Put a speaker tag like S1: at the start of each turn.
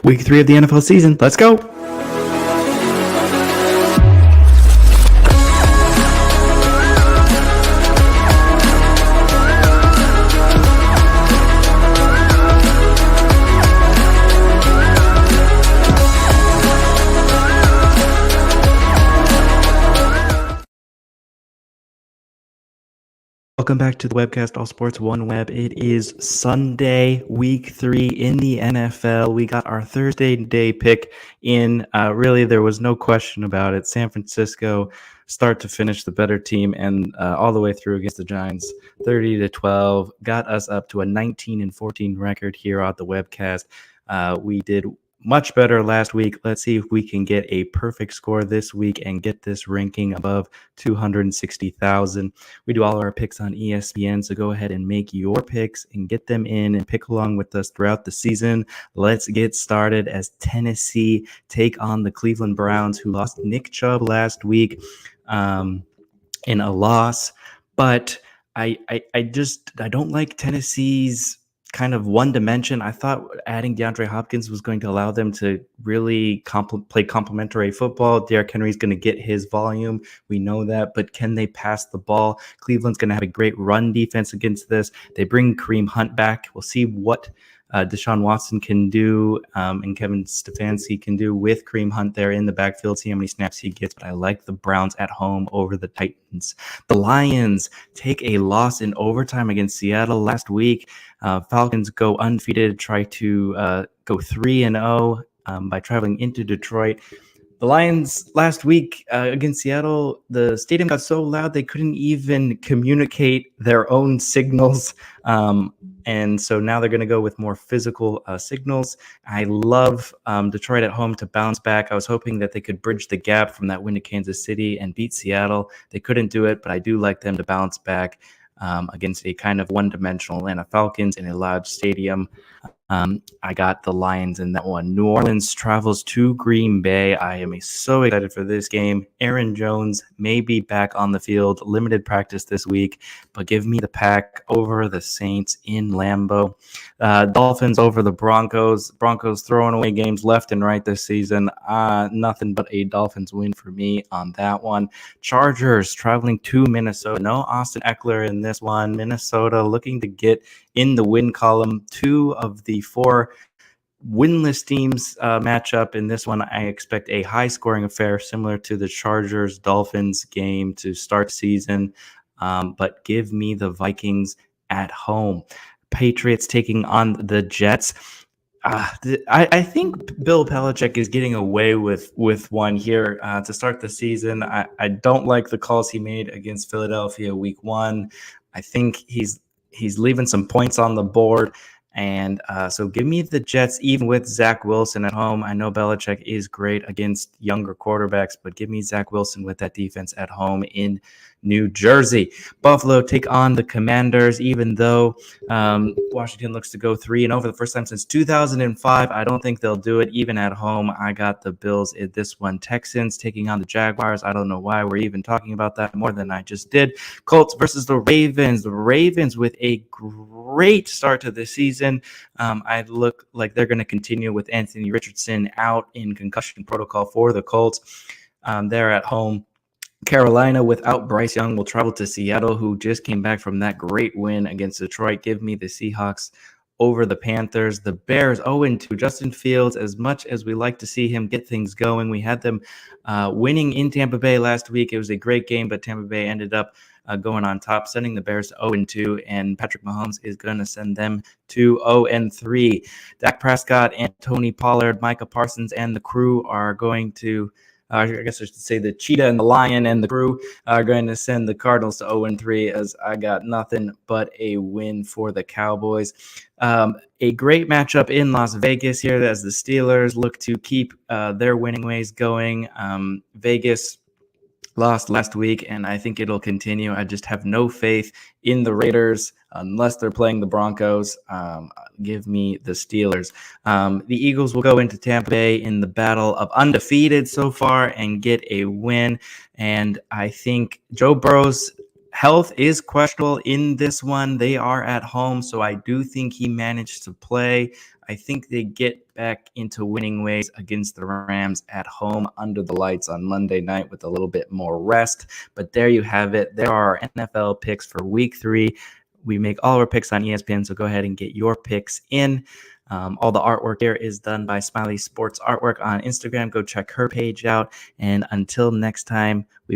S1: Week 3 of the NFL season. Let's go. Welcome back to the webcast, All Sports One Web. It is Sunday, week 3 in the NFL. We got our Thursday day pick in. Really, there was no question about it. San Francisco, start to finish, the better team, and all the way through against the Giants, 30-12, got us up to a 19-14 record here on the webcast. We did much better last week. Let's see if we can get a perfect score this week and get this ranking above 260,000. We do all our picks on ESPN, so go ahead and make your picks and get them in and pick along with us throughout the season. Let's get started as Tennessee take on the Cleveland Browns, who lost Nick Chubb last week in a loss. But I don't like Tennessee's kind of one dimension. I thought adding DeAndre Hopkins was going to allow them to really play complementary football. Derrick Henry's going to get his volume. We know that, but can they pass the ball? Cleveland's going to have a great run defense against this. They bring Kareem Hunt back. We'll see what Deshaun Watson can do and Kevin Stefanski can do with Kareem Hunt there in the backfield, see how many snaps he gets. But I like the Browns at home over the Titans. The Lions take a loss in overtime against Seattle last week. Falcons go undefeated, try to go 3-0 by traveling into Detroit. The Lions last week against Seattle, the stadium got so loud they couldn't even communicate their own signals. And so now they're going to go with more physical signals. I love Detroit at home to bounce back. I was hoping that they could bridge the gap from that win to Kansas City and beat Seattle. They couldn't do it, but I do like them to bounce back against a kind of one-dimensional Atlanta Falcons in a loud stadium. I got the Lions in that one. New Orleans travels to Green Bay. I am so excited for this game. Aaron Jones may be back on the field, limited practice this week, but give me the Pack over the Saints in Lambeau. Dolphins over the Broncos. Broncos throwing away games left and right this season. Nothing but a Dolphins win for me on that one. Chargers traveling to Minnesota. No Austin Eckler in this one. Minnesota looking to get in the win column. 2 of the 4 winless teams match up in this one. I expect a high-scoring affair similar to the Chargers-Dolphins game to start season, but give me the Vikings at home. Patriots taking on the Jets. I think Bill Belichick is getting away with one here to start the season. I don't like the calls he made against Philadelphia week 1. I think he's leaving some points on the board. And so give me the Jets, even with Zach Wilson at home. I know Belichick is great against younger quarterbacks, but give me Zach Wilson with that defense at home in New Jersey. Buffalo take on the Commanders, even though Washington looks to go 3-0 for the first time since 2005. I don't think they'll do it even at home. I got the Bills in this one. Texans taking on the Jaguars. I don't know why we're even talking about that more than I just did. Colts versus the Ravens. The Ravens with a great start to the season. I look like they're going to continue with Anthony Richardson out in concussion protocol for the Colts. They're at home. Carolina without Bryce Young will travel to Seattle, who just came back from that great win against Detroit. Give me the Seahawks over the Panthers. The Bears 0-2. Justin Fields, as much as we like to see him get things going, we had them winning in Tampa Bay last week. It was a great game, but Tampa Bay ended up going on top, sending the Bears to 0-2, and Patrick Mahomes is going to send them to 0-3. Dak Prescott and Tony Pollard, Micah Parsons, and the crew are going to I guess I should say the Cheetah and the Lion and the crew are going to send the Cardinals to 0-3, as I got nothing but a win for the Cowboys. A great matchup in Las Vegas here as the Steelers look to keep their winning ways going. Vegas lost last week, and I think it'll continue. I just have no faith in the Raiders unless they're playing the Broncos. Give me the Steelers. The Eagles will go into Tampa Bay in the battle of undefeated so far and get a win. And I think Joe Burrow's health is questionable in this one. They are at home, so I do think he managed to play. I think they get back into winning ways against the Rams at home under the lights on Monday night with a little bit more rest. But there you have it. There are our NFL picks for week 3. We make all our picks on ESPN, so go ahead and get your picks in. All the artwork here is done by Smiley Sports Artwork on Instagram. Go check her page out. And until next time, we